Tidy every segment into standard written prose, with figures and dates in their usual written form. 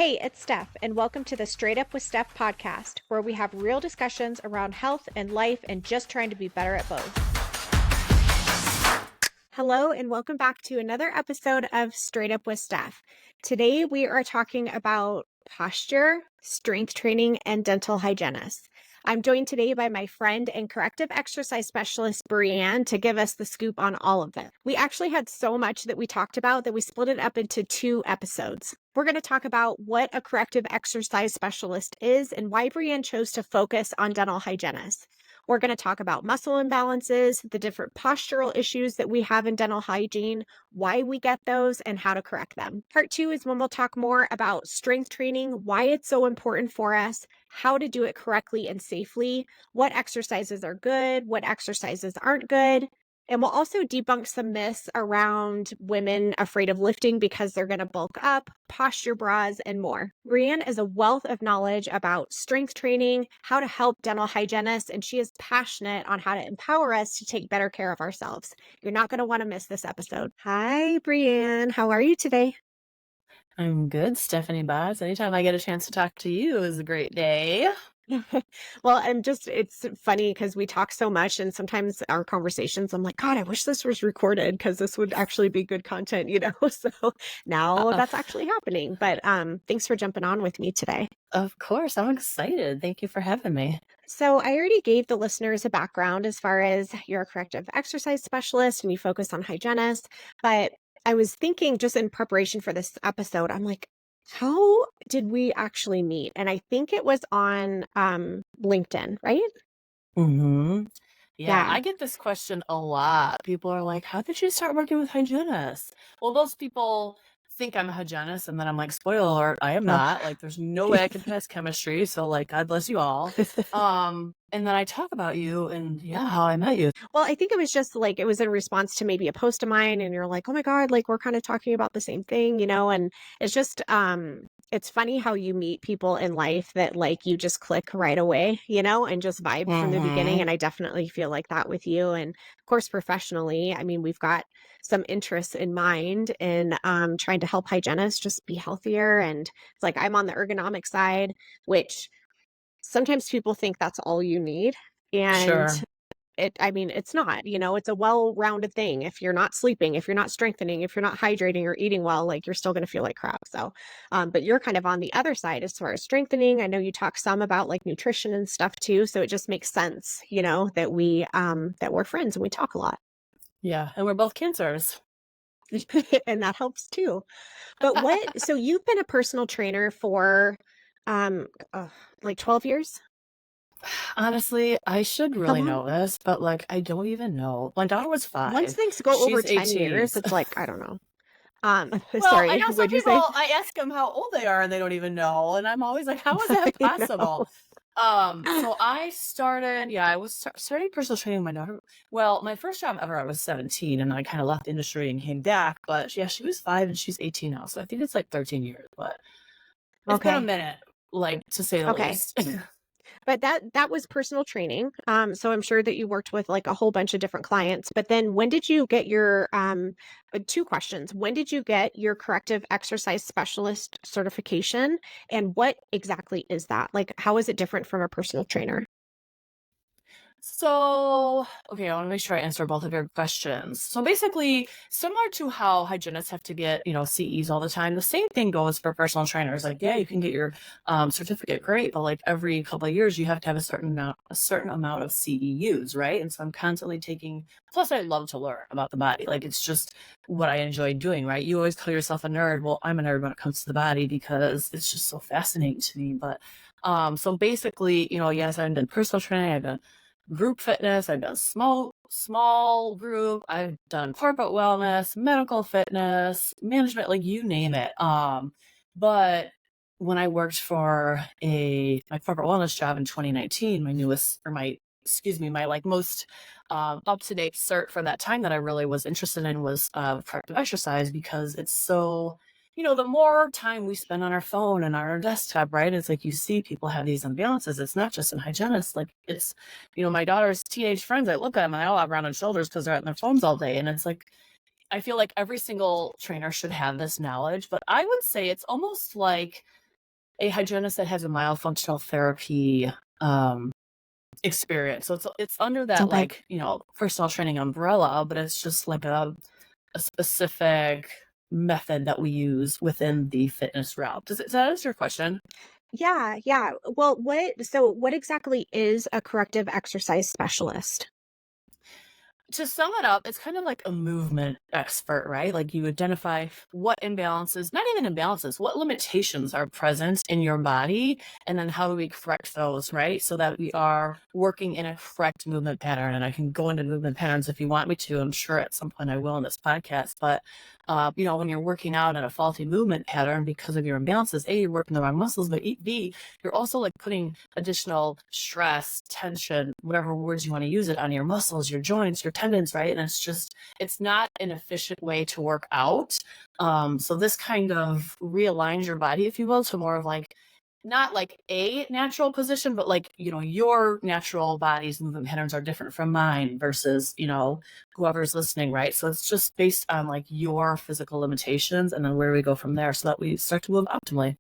Hey, it's Steph, and welcome to the Straight Up with Steph podcast, where we have real discussions around health and life and just trying to be better at both. Hello, and welcome back to another episode of Straight Up with Steph. Today, we are talking about posture, strength training, and dental hygienists. I'm joined today by my friend and corrective exercise specialist, Brianne, to give us the scoop on all of it. We actually had so much that we talked about that we split it up into 2 episodes. We're going to talk about what a corrective exercise specialist is and why Brianne chose to focus on dental hygienists. We're going to talk about muscle imbalances, the different postural issues that we have in dental hygiene, why we get those, and how to correct them. Part 2 is when we'll talk more about strength training, why it's so important for us, how to do it correctly and safely, what exercises are good, what exercises aren't good. And we'll also debunk some myths around women afraid of lifting because they're going to bulk up, posture bras, and more. Brianne is a wealth of knowledge about strength training, how to help dental hygienists, and she is passionate on how to empower us to take better care of ourselves. You're not going to want to miss this episode. Hi, Brianne. How are you today? I'm good, Stephanie Boz. Anytime I get a chance to talk to you is a great day. Well, it's funny because we talk so much and sometimes our conversations, I'm like, God, I wish this was recorded because this would actually be good content, So now Uh, that's actually happening. But thanks for jumping on with me today. of course, I'm excited. Thank you for having me. So I already gave the listeners a background as far as you're a corrective exercise specialist and you focus on hygienists, but I was thinking just in preparation for this episode, I'm like, how did we actually meet? And I think it was on LinkedIn, right? hmm Yeah, Yeah. I get this question a lot. People are like, how did you start working with hygienists? Well, most people think I'm a hygienist, and then I'm like, spoiler alert, I am Oh. not. Like, there's no way I can pass chemistry. So, like, God bless you all. And then I talk about you and yeah, how I met you. Well, I think it was just like it was in response to maybe a post of mine and you're like, "Oh my God, like we're kind of talking about the same thing," and it's just it's funny how you meet people in life that like you just click right away, and just vibe from the beginning, hmm and I definitely feel like that with you. And of course professionally, I mean, we've got some interests in mind in trying to help hygienists just be healthier, and it's like I'm on the ergonomic side, which sometimes people think that's all you need. And Sure. I mean, it's not, it's a well-rounded thing. If you're not sleeping, if you're not strengthening, if you're not hydrating or eating well, like you're still going to feel like crap. So, but you're kind of on the other side as far as strengthening. I know you talk some about like nutrition and stuff too. So it just makes sense, that we're friends and we talk a lot. Yeah. And we're both cancers. And that helps too. But so you've been a personal trainer for, um, uh, like 12 years? Honestly, I should How really long? know this, but like I don't even know. My daughter was Once 5. things go over She's 10 18. years, it's like, I don't know. Well, I Sorry, know some what'd you people, say? I ask them how old they are and they don't even know. And I'm always like, how is that I know. possible? So I started, yeah, I was starting personal training with my daughter. Well, my first job ever, I was 17 and I kind of left the industry and came back. But yeah, she was 5 and she's 18 now. So I think it's like 13 years, but it's been a Okay. minute, like to say the Okay. least. But that was personal training. So I'm sure that you worked with like a whole bunch of different clients. But then when did you get your 2 questions? When did you get your corrective exercise specialist certification? And what exactly is that? Like, how is it different from a personal trainer? So, okay, I want to make sure I answer both of your questions. So basically, similar to how hygienists have to get, CEs all the time, the same thing goes for personal trainers. Like, yeah, you can get your certificate, great, but like every couple of years, you have to have a certain amount of CEUs, right? And so I'm constantly taking. Plus, I love to learn about the body. Like, it's just what I enjoy doing, right? You always call yourself a nerd. Well, I'm a nerd when it comes to the body because it's just so fascinating to me. But so basically, yes, I've done personal training. I've done group fitness. I've done small group. I've done corporate wellness, medical fitness, management, like you name it. But when I worked for my corporate wellness job in 2019, my newest or my excuse me, my like most up to date cert for that time that I really was interested in was corrective exercise because it's so the more time we spend on our phone and on our desktop, right? It's like you see people have these imbalances. It's not just in hygienists. Like it's my daughter's teenage friends, I look at them and they all have rounded shoulders because they're on their phones all day. And it's like, I feel like every single trainer should have this knowledge, but I would say it's almost like a hygienist that has a myofunctional therapy experience. So it's under that, Okay. like, personal training umbrella, but it's just like a specific method that we use within the fitness realm. Does that answer your question? Yeah, yeah. Well, what exactly is a corrective exercise specialist? To sum it up, it's kind of like a movement expert, right? Like you identify what imbalances, not even imbalances, what limitations are present in your body, and then how do we correct those, right? So that we are working in a correct movement pattern. And I can go into movement patterns if you want me to. I'm sure at some point I will in this podcast. But, when you're working out in a faulty movement pattern because of your imbalances, A, you're working the wrong muscles, but B, you're also like putting additional stress, tension, whatever words you want to use it, on your muscles, your joints, your tendons, right? And it's not an efficient way to work out. So this kind of realigns your body, if you will, to more of like not like a natural position, but like, your natural body's movement patterns are different from mine versus, whoever's listening, right? So it's just based on like your physical limitations and then where we go from there so that we start to move optimally.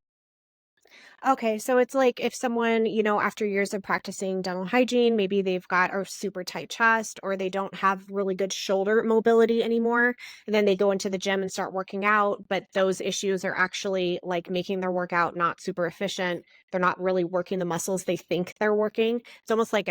Okay, so it's like if someone, after years of practicing dental hygiene, maybe they've got a super tight chest or they don't have really good shoulder mobility anymore, and then they go into the gym and start working out, but those issues are actually like making their workout not super efficient. They're not really working the muscles they think they're working. It's almost like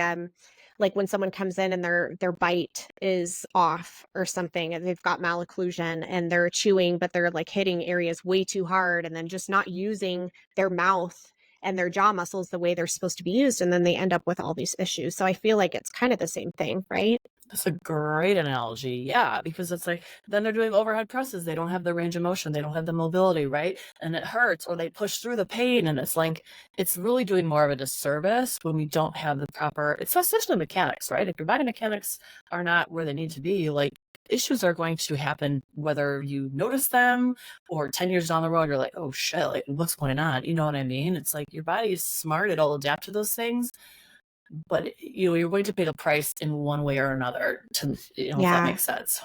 when someone comes in and their bite is off or something and they've got malocclusion and they're chewing but they're like hitting areas way too hard and then just not using their mouth and their jaw muscles the way they're supposed to be used, and then they end up with all these issues. So I feel like it's kind of the same thing, right? That's a great analogy. Yeah, because it's like then they're doing overhead presses. They don't have the range of motion. They don't have the mobility, right? And it hurts, or they push through the pain. And it's like, it's really doing more of a disservice when we don't have the proper, it's essentially mechanics, right? If your body mechanics are not where they need to be, like issues are going to happen whether you notice them or 10 years down the road, you're like, oh shit, like what's going on? You know what I mean? It's like your body is smart. It'll adapt to those things, but you're going to pay the price in one way or another to, if that Yeah. makes sense.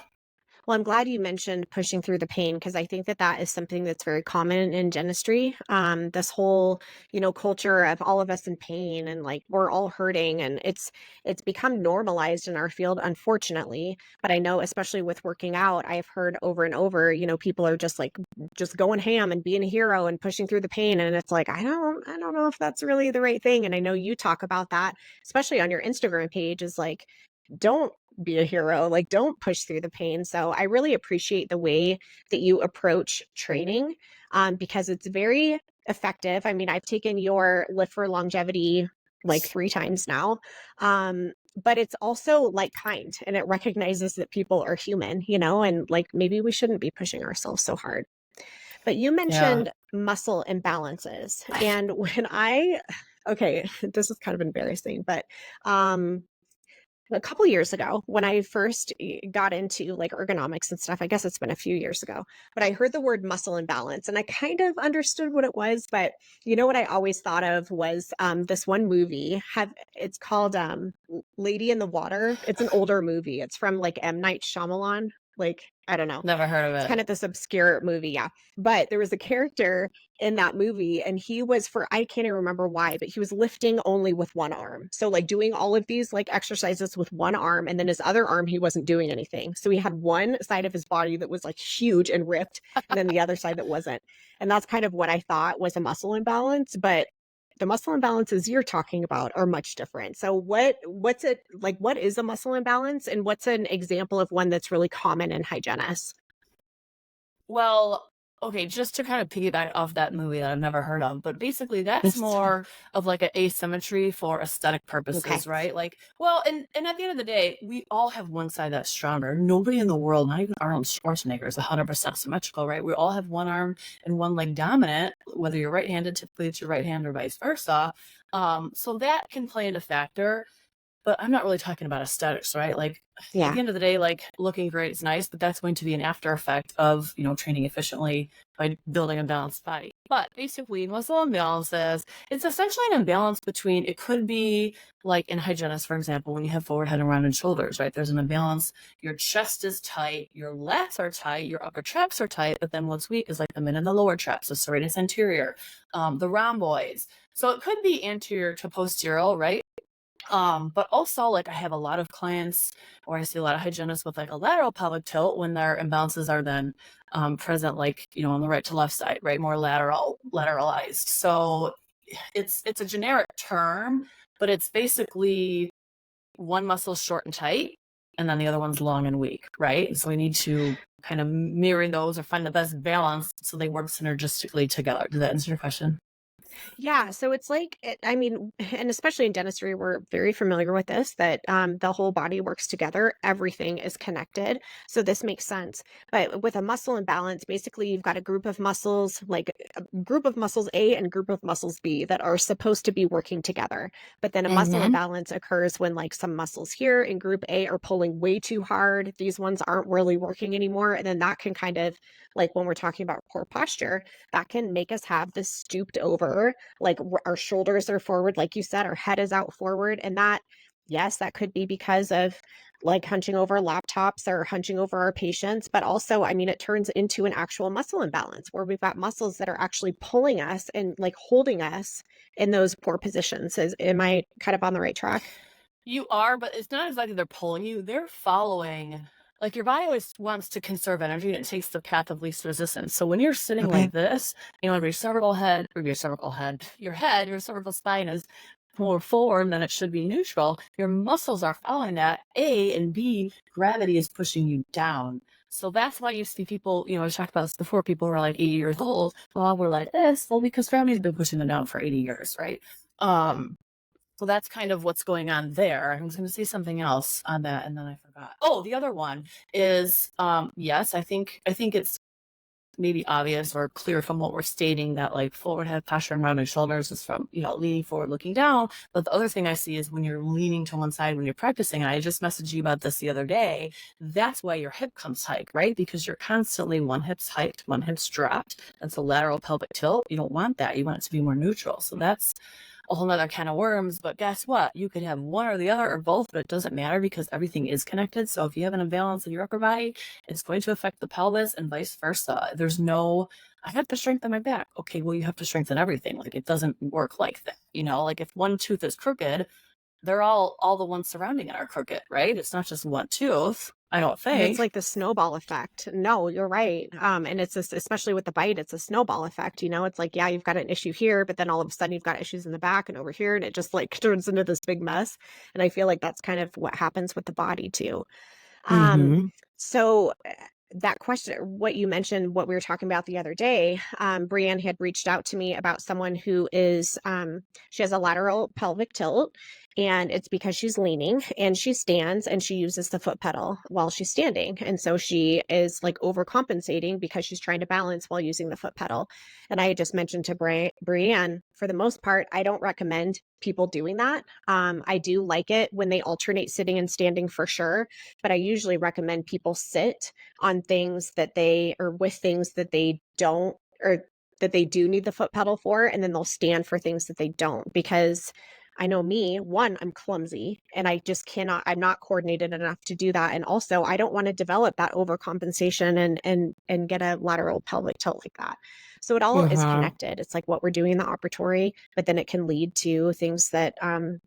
Well, I'm glad you mentioned pushing through the pain because I think that that is something that's very common in dentistry. This whole, culture of all of us in pain and like we're all hurting, and it's become normalized in our field, unfortunately. But I know, especially with working out, I have heard over and over, people are just like just going ham and being a hero and pushing through the pain, and it's like I don't know if that's really the right thing. And I know you talk about that, especially on your Instagram page, is like don't be a hero, like don't push through the pain. So I really appreciate the way that you approach training, because it's very effective. I mean, I've taken your lift for longevity like 3 times now. But it's also like kind and it recognizes that people are human, and like maybe we shouldn't be pushing ourselves so hard. But you Yeah. mentioned muscle imbalances. And okay, this is kind of embarrassing, but um a couple years ago when I first got into like ergonomics and stuff. I guess it's been a few years ago, but I heard the word muscle imbalance and I kind of understood what it was. But what I always thought of was this one movie. It's called Lady in the Water. It's an older movie. It's from like M. Night Shyamalan. Like, I don't know. Never heard of It's it. kind of this obscure movie, yeah. But there was a character in that movie, and he was I can't even remember why, but he was lifting only with one arm. So like doing all of these like exercises with one arm, and then his other arm he wasn't doing anything. So he had one side of his body that was like huge and ripped, and then the other side that wasn't. And that's kind of what I thought was a muscle imbalance, but the muscle imbalances you're talking about are much different. So what's it like, what is a muscle imbalance and what's an example of one that's really common in hygienists? Well, okay, just to kind of piggyback off that movie that I've never heard of, but basically that's Yes. more of like an asymmetry for aesthetic Okay. purposes, right? Like, well, and at the end of the day, we all have one side that's stronger. Nobody in the world, not even Arnold Schwarzenegger, is 100% symmetrical, right? We all have one arm and one leg dominant, whether you're right-handed, typically it's your right hand or vice versa. So that can play into factor. but I'm not really talking about aesthetics, right? Like at Yeah. the end of the day, like looking great is nice, but that's going to be an after effect of, training efficiently by building a balanced body. But basically, muscle imbalances, it's essentially an imbalance between, it could be like in hygienists, for example, when you have forward head and rounded shoulders, right? There's an imbalance. Your chest is tight, your lats are tight, your upper traps are tight, but then what's weak is like the mid and the lower traps, the serratus anterior, the rhomboids. So it could be anterior to posterior, right? But also like I have a lot of clients or I see a lot of hygienists with like a lateral pelvic tilt when their imbalances are then present like, on the right to left side, right? More lateralized. So it's a generic term, but it's basically one muscle short and tight, and then the other one's long and weak, right? So we need to kind of mirror those or find the best balance so they work synergistically together. Does that answer your question? Yeah, so it's like I mean, and especially in dentistry, we're very familiar with this that the whole body works together, everything is connected. So this makes sense. But with a muscle imbalance, basically you've got a group of muscles, like a group of muscles A and group of muscles B that are supposed to be working together. But then a muscle Mm-hmm. imbalance occurs when like some muscles here in group A are pulling way too hard. These ones aren't really working anymore. And then that can kind of like when we're talking about poor posture, that can make us have this stooped over like our shoulders are forward, like you said, our head is out forward. And that, yes, that could be because of like hunching over laptops or hunching over our patients. But also, I mean, it turns into an actual muscle imbalance where we've got muscles that are actually pulling us and like holding us in those poor positions. Am I kind of on the right track? You are, but it's not exactly they're pulling you, they're following. Like your body always wants to conserve energy and it takes the path of least resistance. So when you're sitting Okay. like this, your cervical head, or your cervical head, your cervical spine is more forward than it should be neutral. Your muscles are following that. A and B, gravity is pushing you down. So that's why you see people, I talked about this before, people who are like 80 years old. Well, we're like this. Well, because gravity's been pushing them down for 80 years, right? Um, so that's kind of what's going on there. I was going to say something else on that, and then I forgot. Oh, the other one is, yes, I think it's maybe obvious or clear from what we're stating that like forward head posture and rounded shoulders is from leaning forward, looking down. But the other thing I see is when you're leaning to one side when you're practicing, and I just messaged you about this the other day. That's why your hip comes hike, right? Because you're constantly one hip's hiked, one hip's dropped. That's a lateral pelvic tilt. You don't want that. You want it to be more neutral. So that's a whole nother can of worms. But guess what? You could have one or the other or both, but it doesn't matter because everything is connected. So if you have an imbalance in your upper body, it's going to affect the pelvis and vice versa. There's no, I have to strengthen my back. Okay, well, you have to strengthen everything. Like it doesn't work like that. Like if one tooth is crooked, they're all the ones surrounding it are crooked, right? It's not just one tooth, I don't It's think. like the snowball effect. No, you're right. And it's just, especially with the bite, it's a snowball effect. It's like, yeah, you've got an issue here, but then all of a sudden you've got issues in the back and over here, and it just like turns into this big mess. And I feel like that's kind of what happens with the body too. Um, Mm-hmm. so that question, what you mentioned, what we were talking about the other day, Brianne had reached out to me about someone who is, she has a lateral pelvic tilt, and it's because she's leaning and she stands and she uses the foot pedal while she's standing. And so she is like overcompensating because she's trying to balance while using the foot pedal. And I had just mentioned to Brianne, for the most part, I don't recommend people doing that. I do like it when they alternate sitting and standing for sure, but I usually recommend people sit on things that they or with things that they don't or that they do need the foot pedal for, and then they'll stand for things that they don't. Because I know me, one, I'm clumsy and I just cannot, I'm not coordinated enough to do that. And also I don't want to develop that overcompensation and get a lateral pelvic tilt like that. So it all is Uh-huh. connected. It's like what we're doing in the operatory, but then it can lead to things that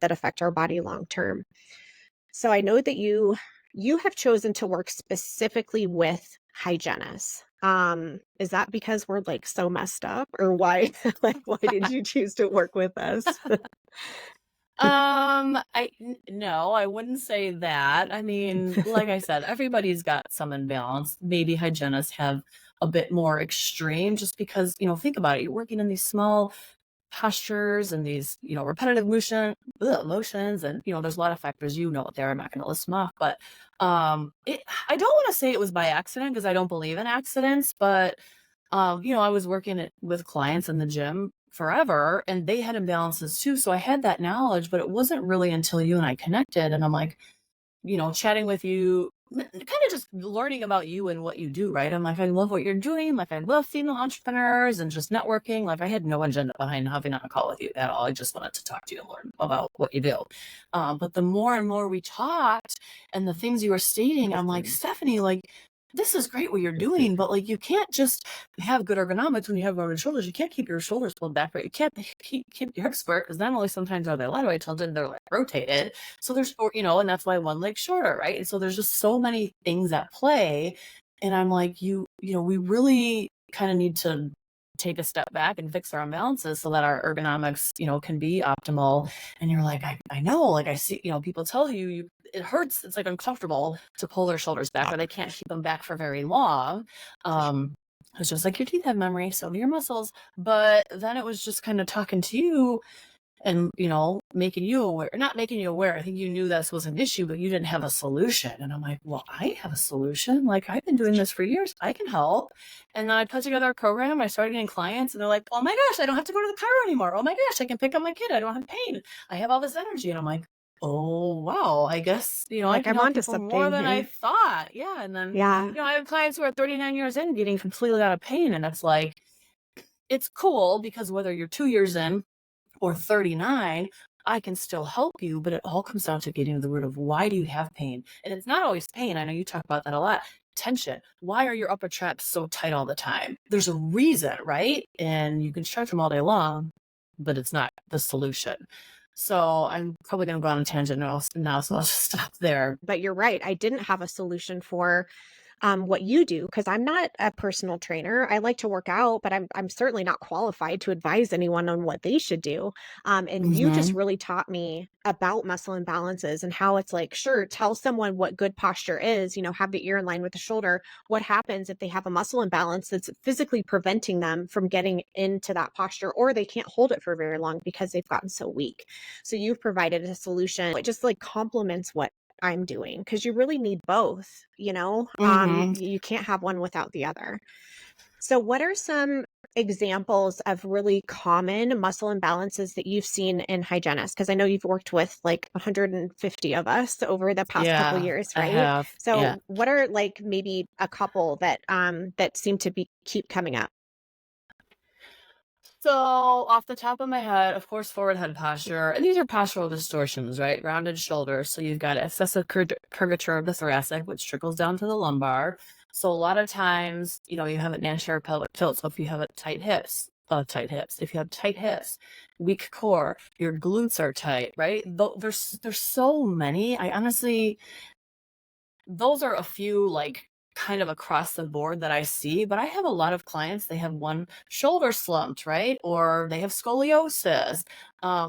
affect our body long term. So I know that you have chosen to work specifically with hygienists. Is that because we're like so messed up, or why like why did you choose to work with us? No, I wouldn't say that. I mean, like I said, everybody's got some imbalance. Maybe hygienists have a bit more extreme just because, think about it. You're working in these small postures and these, repetitive motions. And, there's a lot of factors, what they are. I'm not going to list them off, but, I don't want to say it was by accident because I don't believe in accidents, but, I was working with clients in the gym forever and they had imbalances too. So I had that knowledge, but it wasn't really until you and I connected and I'm like, chatting with you, kind of just learning about you and what you do, right? I'm like, I love what you're doing. Like, I love seeing the entrepreneurs and just networking. Like, I had no agenda behind having on a call with you at all. I just wanted to talk to you and learn about what you do. But the more and more we talked and the things you were stating, I'm like, Stephanie, like, this is great what you're doing, but like you can't just have good ergonomics when you have rounded shoulders. You can't keep your shoulders pulled back, right? You can't keep your hips square because not only sometimes are they laterally tilted, they're like rotated. So there's, and that's why one leg's shorter, right? And so there's just so many things at play. And I'm like, we really kind of need to take a step back and fix our imbalances so that our ergonomics, can be optimal. And you're like, I know, like I see, people tell you, it hurts. It's like uncomfortable to pull their shoulders back or they can't keep them back for very long. It's just like your teeth have memory, so do your muscles. But then it was just kind of talking to you and making you aware, not making you aware. I think you knew this was an issue, but you didn't have a solution. And I'm like, well, I have a solution. Like, I've been doing this for years, I can help. And then I put together a program, I started getting clients and they're like, oh my gosh, I don't have to go to the car anymore. Oh my gosh, I can pick up my kid, I don't have pain, I have all this energy. And I'm like, oh wow, I guess I Like, can I'm help onto people more something than I here. thought. Yeah. And then Yeah. I have clients who are 39 years in getting completely out of pain, and it's like, it's cool because whether you're 2 years in or 39, I can still help you, but it all comes down to getting to the root of why do you have pain? And it's not always pain. I know you talk about that a lot. Tension. Why are your upper traps so tight all the time? There's a reason, right? And you can stretch them all day long, but it's not the solution. So I'm probably going to go on a tangent now, so I'll just stop there. But you're right. I didn't have a solution for what you do because I'm not a personal trainer. I like to work out, but I'm certainly not qualified to advise anyone on what they should do. And you just Mm-hmm. really taught me about muscle imbalances and how it's like, sure, tell someone what good posture is. Have the ear in line with the shoulder. What happens if they have a muscle imbalance that's physically preventing them from getting into that posture, or they can't hold it for very long because they've gotten so weak. So you've provided a solution. It just like complements what I'm doing because you really need both. Mm-hmm. You can't have one without the other. So what are some examples of really common muscle imbalances that you've seen in hygienists? Because I know you've worked with like 150 of us over the past couple Yeah, years, I right? have. Yeah. So what are like maybe a couple that seem to be keep coming up? So, off the top of my head, of course, forward head posture. And these are postural distortions, right? Rounded shoulders. So, you've got excessive curvature of the thoracic, which trickles down to the lumbar. So, a lot of times, you have an anterior pelvic tilt. So, if you have a if you have tight hips, weak core, your glutes are tight, right? There's so many. I honestly, those are a few like kind of across the board that I see, but I have a lot of clients, they have one shoulder slumped, right? Or they have scoliosis.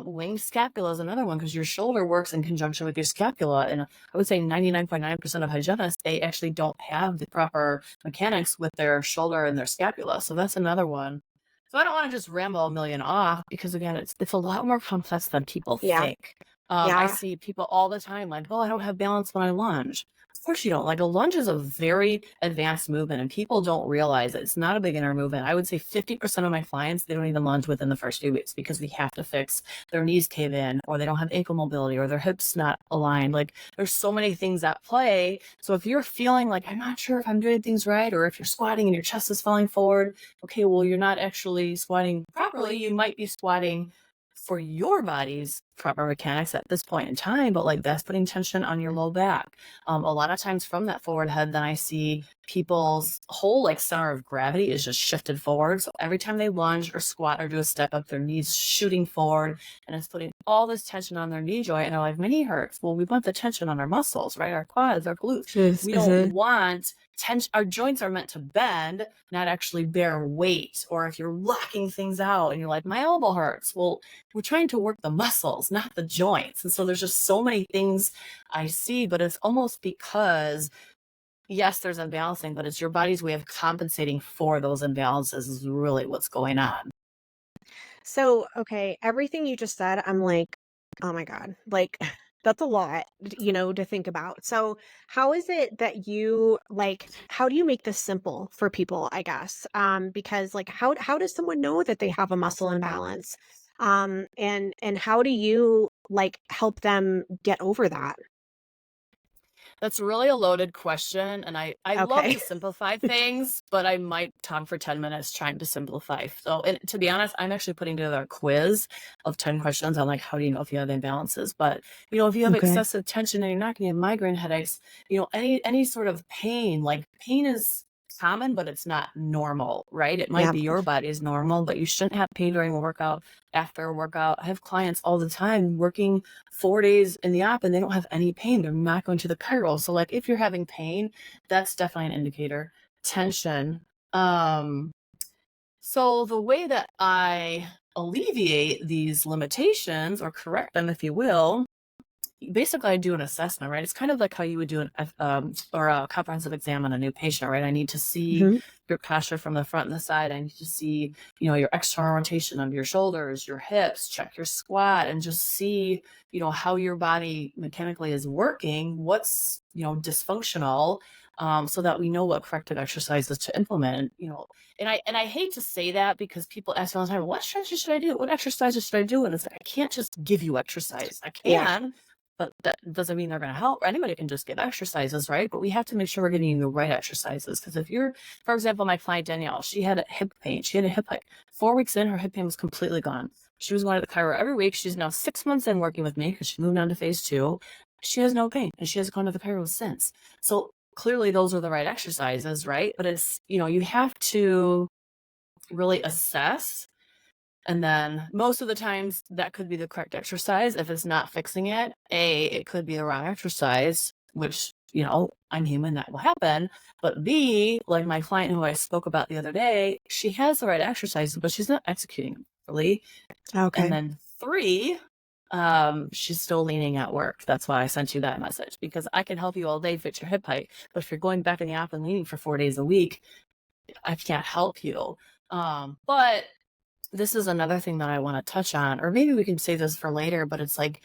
Winged scapula is another one because your shoulder works in conjunction with your scapula. And I would say 99.9% of hygienists, they actually don't have the proper mechanics with their shoulder and their scapula. So that's another one. So I don't want to just ramble a million off because again, it's a lot more complex than people Yeah. think. I Yeah. see people all the time like, well, I don't have balance when I lunge. Of course you don't. Like a lunge is a very advanced movement and people don't realize it. It's not a beginner movement. I would say 50% of my clients, they don't even lunge within the first few weeks because we have to fix their knees cave in or they don't have ankle mobility or their hips not aligned. Like there's so many things at play. So if you're feeling like, I'm not sure if I'm doing things right, or if you're squatting and your chest is falling forward, okay, well, you're not actually squatting properly. You might be squatting for your body's proper mechanics at this point in time, but like that's putting tension on your low back. A lot of times from that forward head, then I see people's whole like center of gravity is just shifted forward. So every time they lunge or squat or do a step up, their knees shooting forward and it's putting all this tension on their knee joint. And they're like, my knee hurts. Well, we want the tension on our muscles, right? Our quads, our glutes. We don't want tension. Our joints are meant to bend, not actually bear weight. Or if you're locking things out and you're like, my elbow hurts. Well, we're trying to work the muscles, not the joints. And so there's just so many things I see, but it's almost because, yes, there's imbalancing, but it's your body's way of compensating for those imbalances is really what's going on. So, okay, everything you just said, I'm like, oh my God, like That's a lot, to think about. So, how is it that you how do you make this simple for people, I guess? Because like how does someone know that they have a muscle imbalance? And how do you help them get over that? That's really a loaded question, and I love Okay. to simplify things, but I might talk for 10 minutes trying to simplify. So, and to be honest, I'm actually putting together a quiz of 10 questions on like, how do you know if you have imbalances? But, if you have Okay. excessive tension and you're not going to have migraine headaches, any sort of pain, like pain is common, but it's not normal, right? It might Yeah. be your body's normal, but you shouldn't have pain during a workout, after a workout. I have clients all the time working 4 days in the op and they don't have any pain. They're not going to the chiro. So like if you're having pain, that's definitely an indicator. Tension. Um, so the way that I alleviate these limitations or correct them, if you will, basically I do an assessment, right? It's kind of like how you would do or a comprehensive exam on a new patient, right? I need to see Mhm. your posture from the front and the side. I need to see, your external rotation of your shoulders, your hips, check your squat, and just see, how your body mechanically is working, what's, dysfunctional, so that we know what corrective exercises to implement. And I hate to say that because people ask me all the time, what stretches should I do? What exercises should I do? And it's like, I can't just give you exercise. I Yeah. can, but that doesn't mean they're going to help. Anybody can just get exercises, right? But we have to make sure we're getting you the right exercises. Because if you're, for example, my client Danielle, she had a hip pain. She had a hip pain. 4 weeks in, her hip pain was completely gone. She was going to the chiro every week. She's now 6 months in working with me because she moved on to phase 2. She has no pain, and she hasn't gone to the chiro since. So clearly, those are the right exercises, right? But it's, you have to really assess, and then most of the times that could be the correct exercise. If it's not fixing it, it could be the wrong exercise, which, I'm human, that will happen. But B, like my client who I spoke about the other day, she has the right exercises, but she's not executing them properly. And Okay. then 3, she's still leaning at work. That's why I sent you that message, because I can help you all day fix your hip height. But if you're going back in the op and leaning for 4 days a week, I can't help you. But this is another thing that I want to touch on, or maybe we can save this for later, but it's like,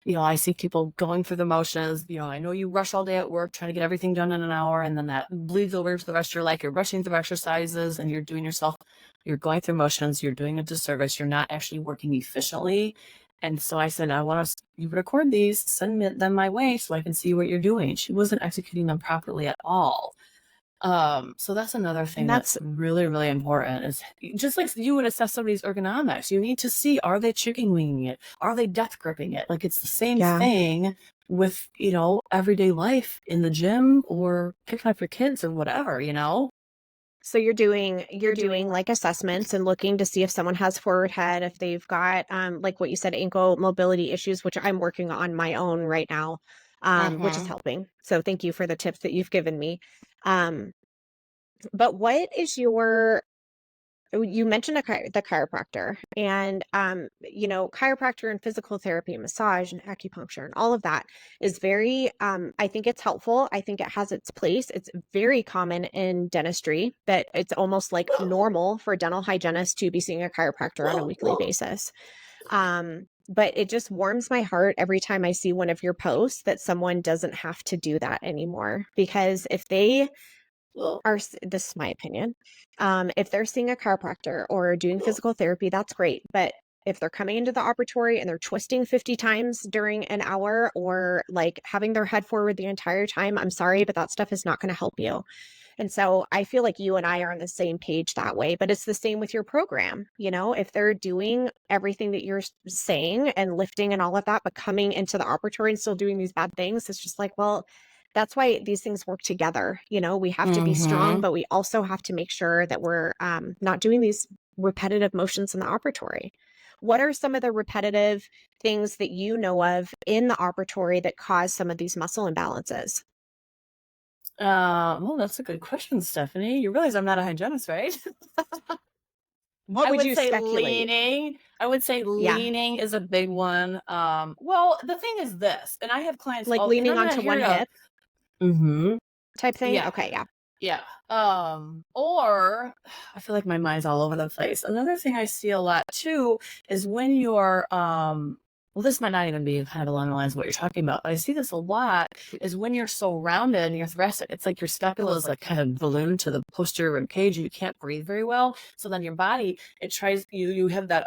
I see people going through the motions. I know you rush all day at work trying to get everything done in an hour, and then that bleeds over to the rest of your life. You're rushing through exercises and you're going through motions, you're doing a disservice, you're not actually working efficiently. And so I said, I want you to record these, send them my way so I can see what you're doing. She wasn't executing them properly at all. So that's another And thing that's that's really, really important, is just like you would assess somebody's ergonomics. You need to see, are they chicken winging it? Are they death gripping it? Like it's the same yeah. thing with, everyday life in the gym or picking up your kids or whatever. So you're doing like assessments and looking to see if someone has forward head, if they've got like what you said, ankle mobility issues, which I'm working on my own right now, which is Mm-hmm. helping. So thank you for the tips that you've given me. Um, but what is you mentioned the chiropractor and chiropractor and physical therapy and massage and acupuncture and all of that is very I think it's helpful. I think it has its place. It's very common in dentistry that it's almost like normal for dental hygienists to be seeing a chiropractor on a weekly basis. But it just warms my heart every time I see one of your posts that someone doesn't have to do that anymore, because if they this is my opinion. If they're seeing a chiropractor or doing physical therapy, that's great. But if they're coming into the operatory and they're twisting 50 times during an hour or like having their head forward the entire time, I'm sorry, but that stuff is not going to help you. And so I feel like you and I are on the same page that way, but it's the same with your program. If they're doing everything that you're saying and lifting and all of that, but coming into the operatory and still doing these bad things, it's just like, well, that's why these things work together. We have to be strong, Mm-hmm. but we also have to make sure that we're not doing these repetitive motions in the operatory. What are some of the repetitive things that you know of in the operatory that cause some of these muscle imbalances? Well, that's a good question, Stephanie. You realize I'm not a hygienist, right? What I would would you say speculate? leaning. I would say Yeah, leaning is a big one. Well, the thing is this, and I have clients like all, and leaning I'm not onto here one to. hip Mm-hmm. type thing? Yeah, Okay, yeah. yeah. Or I feel like my mind's all over the place. Another thing I see a lot too is when you're well, this might not even be kind of along the lines of what you're talking about, but I see this a lot is when you're so rounded and you're thoracic, it's like your scapula is like kind of ballooned to the posterior rib cage and you can't breathe very well. So then your body, it tries, you have that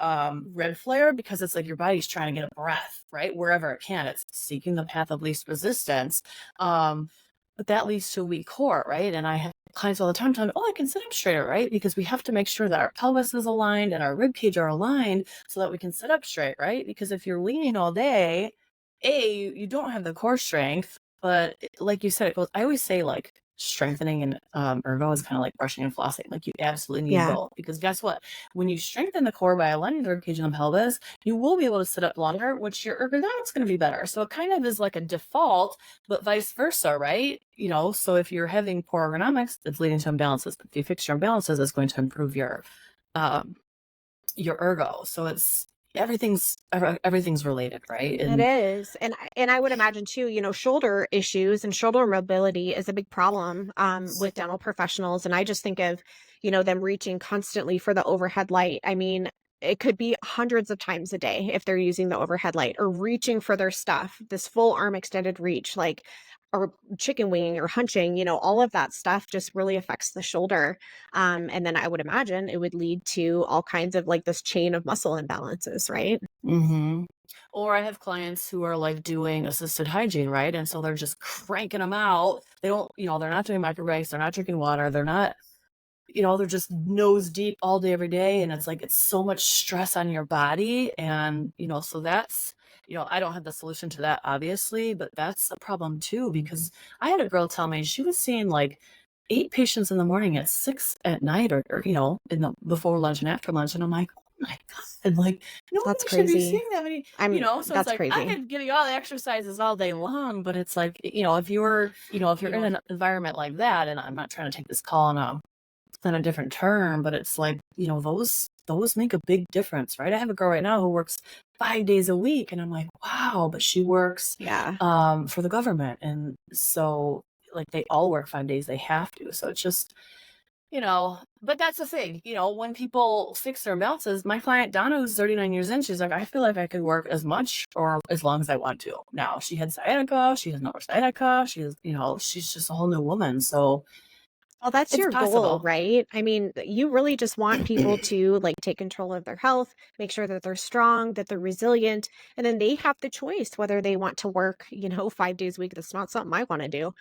red flare because it's like your body's trying to get a breath, right? Wherever it can, it's seeking the path of least resistance. But that leads to a weak core, right? And I have clients all the time telling me, oh, I can sit up straighter, right? Because we have to make sure that our pelvis is aligned and our rib cage are aligned so that we can sit up straight, right? Because if you're leaning all day, you don't have the core strength, but like you said, it goes, I always say like strengthening and ergo is kind of like brushing and flossing. Like you absolutely need Yeah, both because guess what? When you strengthen the core by aligning the rib cage and the pelvis, you will be able to sit up longer, which your ergonomics going to be better. So it kind of is like a default, but vice versa, right? So if you're having poor ergonomics, it's leading to imbalances. But if you fix your imbalances, it's going to improve um, your ergo. So it's everything's related, right? it And is. And I would imagine too, shoulder issues and shoulder mobility is a big problem with dental professionals. And I just think of, them reaching constantly for the overhead light. I mean, it could be hundreds of times a day if they're using the overhead light or reaching for their stuff, this full arm extended reach, like or chicken winging or hunching, all of that stuff just really affects the shoulder. And then I would imagine it would lead to all kinds of like this chain of muscle imbalances, right? hmm or I have clients who are like doing assisted hygiene, right? And so they're just cranking them out. They don't, they're not doing micro breaks, they're not drinking water, they're not, they're just nose deep all day, every day. And it's like, it's so much stress on your body. And, so that's, I don't have the solution to that, obviously, but that's a problem too, because I had a girl tell me she was seeing like 8 patients in the morning at 6 at night or in the before lunch and after lunch. And I'm like, oh my God, like That's nobody should be crazy. seeing that many, so it's That's like, I crazy. could give you all the exercises all day long, but it's like, if you're in an environment like that, and I'm not trying to take this call on a different term, but it's like, those make a big difference, right? I have a girl right now who works 5 days a week and I'm like, wow, but she works Yeah. for the government. And so like they all work 5 days, they have to. So it's just, but that's the thing, when people fix their imbalances, my client Donna, who's 39 years in, she's like, I feel like I could work as much or as long as I want to. Now she had sciatica, she has no more sciatica, she's just a whole new woman. So Well, that's it's your goal, possible. right? I mean, you really just want people to like take control of their health, make sure that they're strong, that they're resilient, and then they have the choice whether they want to work, 5 days a week. That's not something I want to do.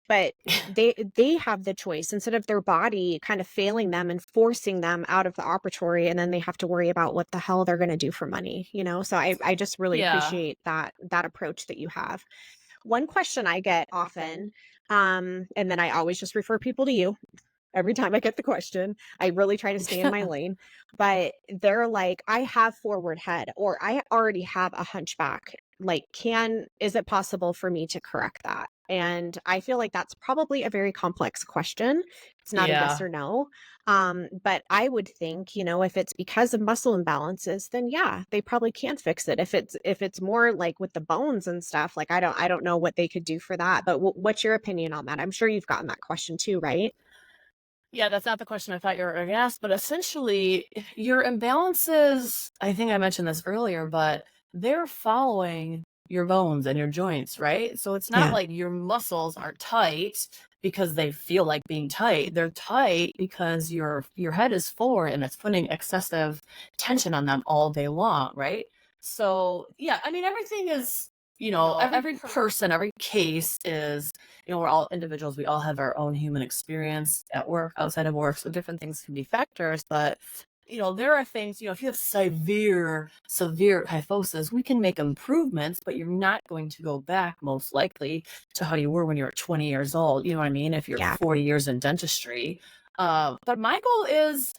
But they have the choice instead of their body kind of failing them and forcing them out of the operatory, and then they have to worry about what the hell they're going to do for money, So I just really Yeah. appreciate that approach that you have. One question I get often, and then I always just refer people to you every time I get the question. I really try to stay in my lane, but they're like, I have forward head or I already have a hunchback. Like, is it possible for me to correct that? And I feel like that's probably a very complex question. It's not a yes Yeah. or no. But I would think, if it's because of muscle imbalances, then yeah, they probably can fix it. If it's more like with the bones and stuff, like I don't know what they could do for that. But what's your opinion on that? I'm sure you've gotten that question too, right? Yeah, that's not the question I thought you were going to ask, but essentially, your imbalances, I think I mentioned this earlier, but they're following your bones and your joints, right? So it's not Yeah. like your muscles are tight because they feel like being tight. They're tight because your head is forward and it's putting excessive tension on them all day long, right? So, yeah, I mean, everything is, every person, every case is, we're all individuals. We all have our own human experience at work, outside of work. So different things can be factors, but there are things, if you have severe kyphosis, we can make improvements, but you're not going to go back most likely to how you were when you were 20 years old. You know what I mean? If you're Yeah. 40 years in dentistry. But my goal is,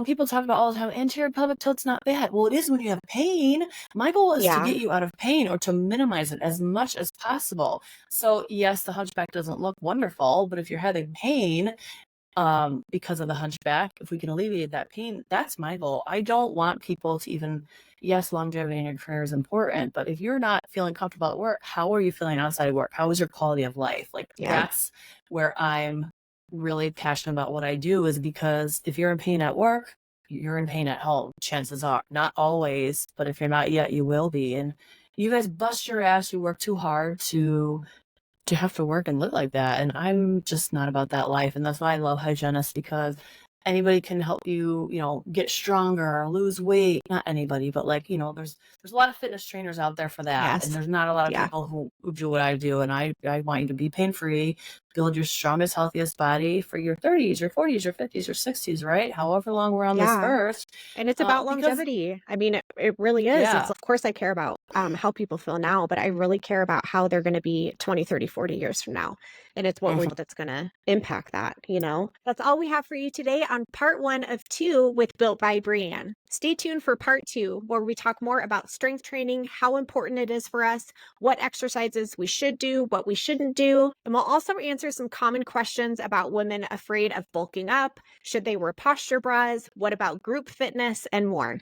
people talk about all the time, anterior pelvic tilt's not bad. Well, it is when you have pain. My goal is to Yeah. get you out of pain or to minimize it as much as possible. So yes, the hunchback doesn't look wonderful, but if you're having pain, because of the hunchback, if we can alleviate that pain, that's my goal. I don't want people to even, yes, longevity in your career is important, but if you're not feeling comfortable at work, how are you feeling outside of work? How is your quality of life? Like Yeah. that's where I'm really passionate about what I do, is because if you're in pain at work, you're in pain at home. Chances are, not always, but if you're not yet, you will be. And you guys bust your ass. You work too hard to have to work and live like that. And I'm just not about that life. And that's why I love hygienists, because anybody can help you, get stronger or lose weight. Not anybody, but like, there's a lot of fitness trainers out there for that. And Yes. there's not a lot of Yeah. people who do what I do. And I want you to be pain-free, build your strongest, healthiest body for your 30s, your 40s, your 50s, your 60s, right? However long we're on this Yeah. earth. And it's about Because, longevity. I mean, it really is. It's, yeah. of course, I care about how people feel now, but I really care about how they're going to be 20, 30, 40 years from now. And it's what we're Mhm. doing that's going to impact that, That's all we have for you today on part 1 of 2 with Built by Brianne. Stay tuned for part 2, where we talk more about strength training, how important it is for us, what exercises we should do, what we shouldn't do. And we'll also answer some common questions about women afraid of bulking up. Should they wear posture bras? What about group fitness and more?